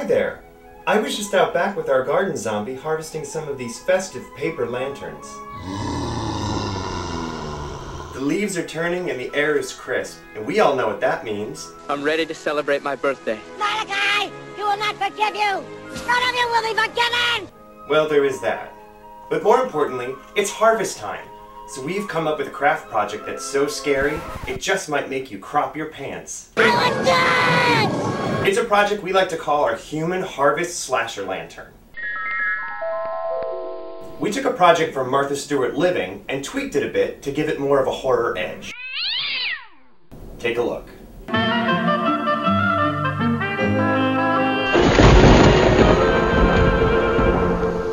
there! I was just out back with our garden zombie harvesting some of these festive paper lanterns. The leaves are turning and the air is crisp, and we all know what that means. I'm ready to celebrate my birthday. Malachi! He will not forgive you! None of you will be forgiven! Well, there is that. But more importantly, it's harvest time. So we've come up with a craft project that's so scary, it just might make you crop your pants. I was dead! It's a project we like to call our Human Harvest Slasher Lantern. We took a project from Martha Stewart Living and tweaked it a bit to give it more of a horror edge. Take a look.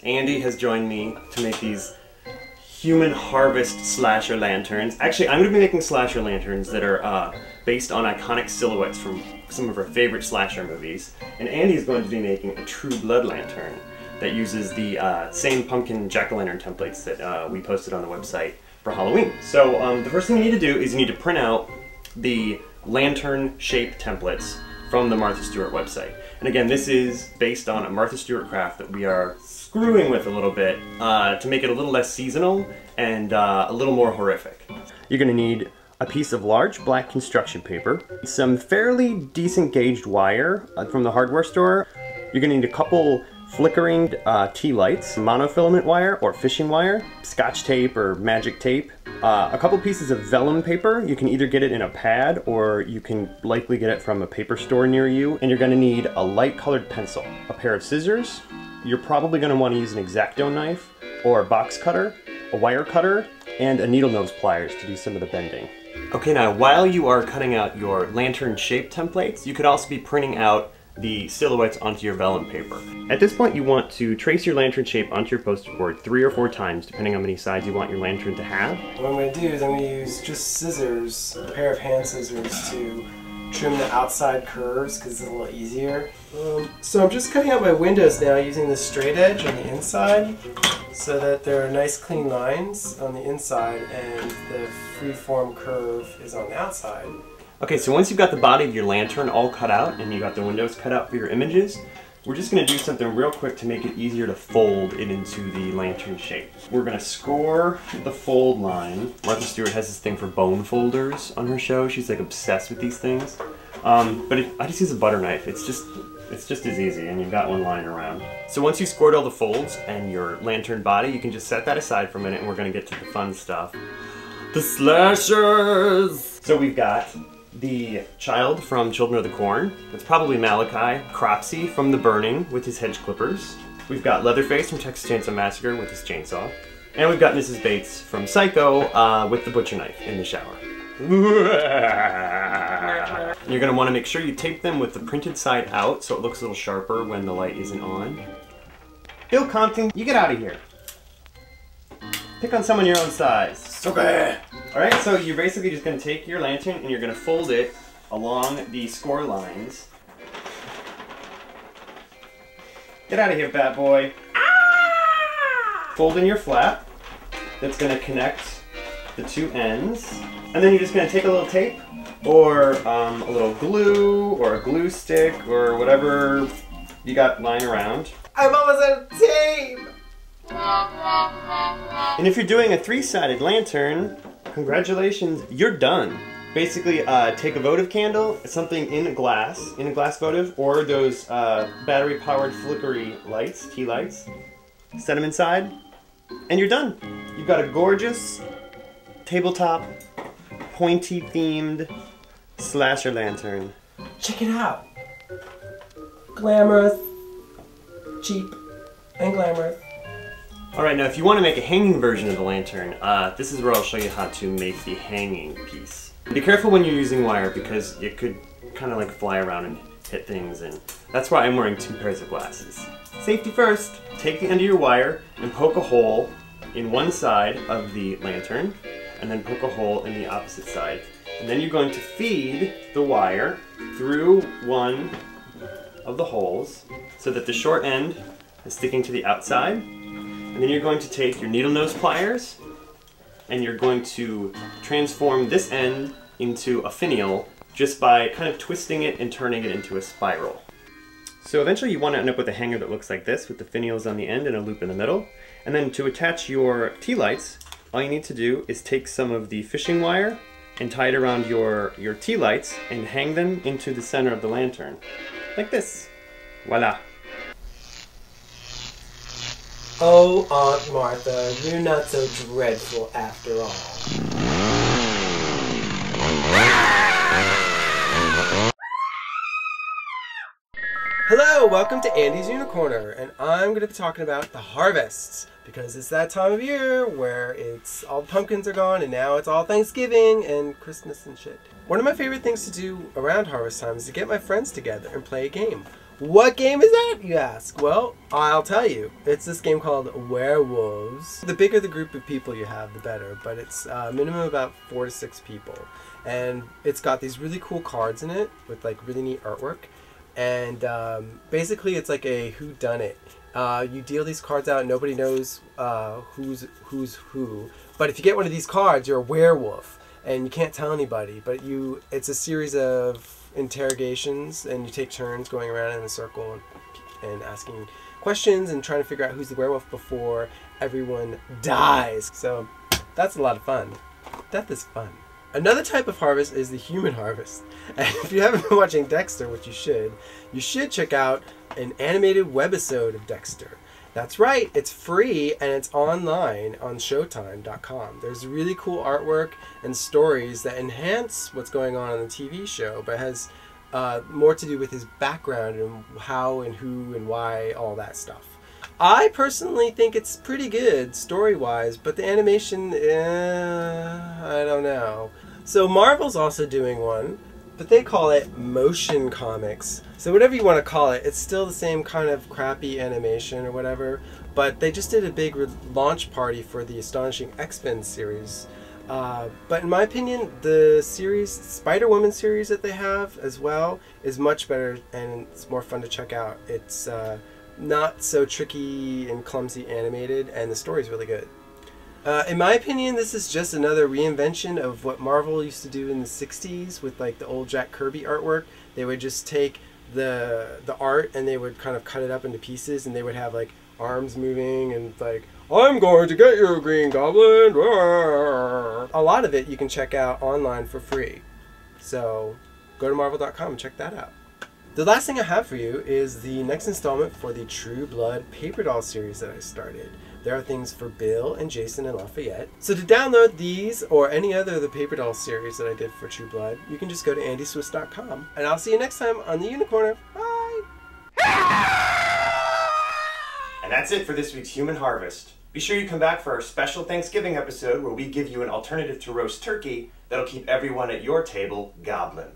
Andy has joined me to make these Human Harvest Slasher Lanterns. Actually, I'm going to be making slasher lanterns that are based on iconic silhouettes from some of our favorite slasher movies. And Andy is going to be making a True Blood lantern that uses the same pumpkin jack-o'-lantern templates that we posted on the website for Halloween. So the first thing you need to do is you need to print out the lantern shape templates from the Martha Stewart website. And again, this is based on a Martha Stewart craft that we are screwing with a little bit to make it a little less seasonal and a little more horrific. You're going to need a piece of large black construction paper, some fairly decent gauged wire from the hardware store. You're going to need a couple flickering tea lights, monofilament wire or fishing wire, scotch tape or magic tape, a couple pieces of vellum paper. You can either get it in a pad or you can likely get it from a paper store near you. And you're going to need a light colored pencil, a pair of scissors. You're probably going to want to use an X-Acto knife or a box cutter, a wire cutter, and a needle nose pliers to do some of the bending. Okay, now while you are cutting out your lantern shape templates, you could also be printing out the silhouettes onto your vellum paper. At this point, you want to trace your lantern shape onto your poster board 3 or 4 times, depending on how many sides you want your lantern to have. What I'm going to do is I'm going to use just scissors, a pair of hand scissors, to trim the outside curves because it's a little easier. So I'm just cutting out my windows now using the straight edge on the inside so that there are nice clean lines on the inside and the free-form curve is on the outside. Okay, so once you've got the body of your lantern all cut out and you got the windows cut out for your images, we're just going to do something real quick to make it easier to fold it into the lantern shape. We're going to score the fold line. Martha Stewart has this thing for bone folders on her show. She's like obsessed with these things. I just use a butter knife. It's just as easy, and you've got one lying around. So once you scored all the folds and your lantern body, you can just set that aside for a minute and we're going to get to the fun stuff. The slashers! So we've got the child from Children of the Corn. That's probably Malachi. Cropsy from The Burning with his hedge clippers. We've got Leatherface from Texas Chainsaw Massacre with his chainsaw. And we've got Mrs. Bates from Psycho with the butcher knife in the shower. You're going to want to make sure you tape them with the printed side out so it looks a little sharper when the light isn't on. Bill Compton, you get out of here. Pick on someone your own size. Okay. Alright, so you're basically just going to take your lantern and you're going to fold it along the score lines. Get out of here, bad boy. Ah! Fold in your flap that's going to connect the two ends. And then you're just going to take a little tape or a little glue or a glue stick or whatever you got lying around. I'm almost out of tape! And if you're doing a 3-sided lantern, congratulations, you're done. Basically, take a votive candle, something in a glass votive, or those battery-powered flickery lights, tea lights, set them inside, and you're done. You've got a gorgeous tabletop, pointy-themed slasher lantern. Check it out! Glamorous, cheap, and glamorous. Alright, now if you want to make a hanging version of the lantern, this is where I'll show you how to make the hanging piece. Be careful when you're using wire because it could kind of like fly around and hit things, and that's why I'm wearing 2 pairs of glasses. Safety first! Take the end of your wire and poke a hole in one side of the lantern, and then poke a hole in the opposite side. And then you're going to feed the wire through one of the holes so that the short end is sticking to the outside. And then you're going to take your needle nose pliers and you're going to transform this end into a finial just by kind of twisting it and turning it into a spiral. So eventually you want to end up with a hanger that looks like this, with the finials on the end and a loop in the middle. And then to attach your tea lights, all you need to do is take some of the fishing wire and tie it around your tea lights and hang them into the center of the lantern. Like this. Voila. Oh, Aunt Martha, you're not so dreadful after all. Hello, welcome to Andy's Unicorner, and I'm going to be talking about the harvests, because it's that time of year where it's all the pumpkins are gone, and now it's all Thanksgiving and Christmas and shit. One of my favorite things to do around harvest time is to get my friends together and play a game. What game is that, you ask? Well, I'll tell you. It's this game called Werewolves. The bigger the group of people you have, the better, but it's minimum about 4 to 6 people. And it's got these really cool cards in it with like really neat artwork. And basically it's like a whodunit. You deal these cards out and nobody knows who's who. But if you get one of these cards, you're a werewolf. And you can't tell anybody. But it's a series of interrogations, and you take turns going around in a circle and asking questions and trying to figure out who's the werewolf before everyone dies. So that's a lot of fun. Death is fun. Another type of harvest is the human harvest. And if you haven't been watching Dexter, which you should check out an animated webisode of Dexter. That's right, it's free and it's online on Showtime.com. There's really cool artwork and stories that enhance what's going on the TV show, but has more to do with his background and how and who and why, all that stuff. I personally think it's pretty good story-wise, but the animation, I don't know. So Marvel's also doing one, but they call it motion comics. So whatever you want to call it, it's still the same kind of crappy animation or whatever, but they just did a big launch party for the Astonishing X-Men series. But in my opinion, the Spider-Woman series that they have as well is much better and it's more fun to check out. It's not so tricky and clumsy animated, and the story's really good. In my opinion, this is just another reinvention of what Marvel used to do in the 60s with like the old Jack Kirby artwork. They would just take the art and they would kind of cut it up into pieces, and they would have like arms moving and like, I'm going to get you, Green Goblin. A lot of it you can check out online for free. So go to Marvel.com and check that out. The last thing I have for you is the next installment for the True Blood Paper Doll series that I started. There are things for Bill and Jason and Lafayette. So to download these or any other of the Paper Doll series that I did for True Blood, you can just go to andyswiss.com. And I'll see you next time on the Unicorner. Bye! And that's it for this week's Human Harvest. Be sure you come back for our special Thanksgiving episode where we give you an alternative to roast turkey that'll keep everyone at your table goblin.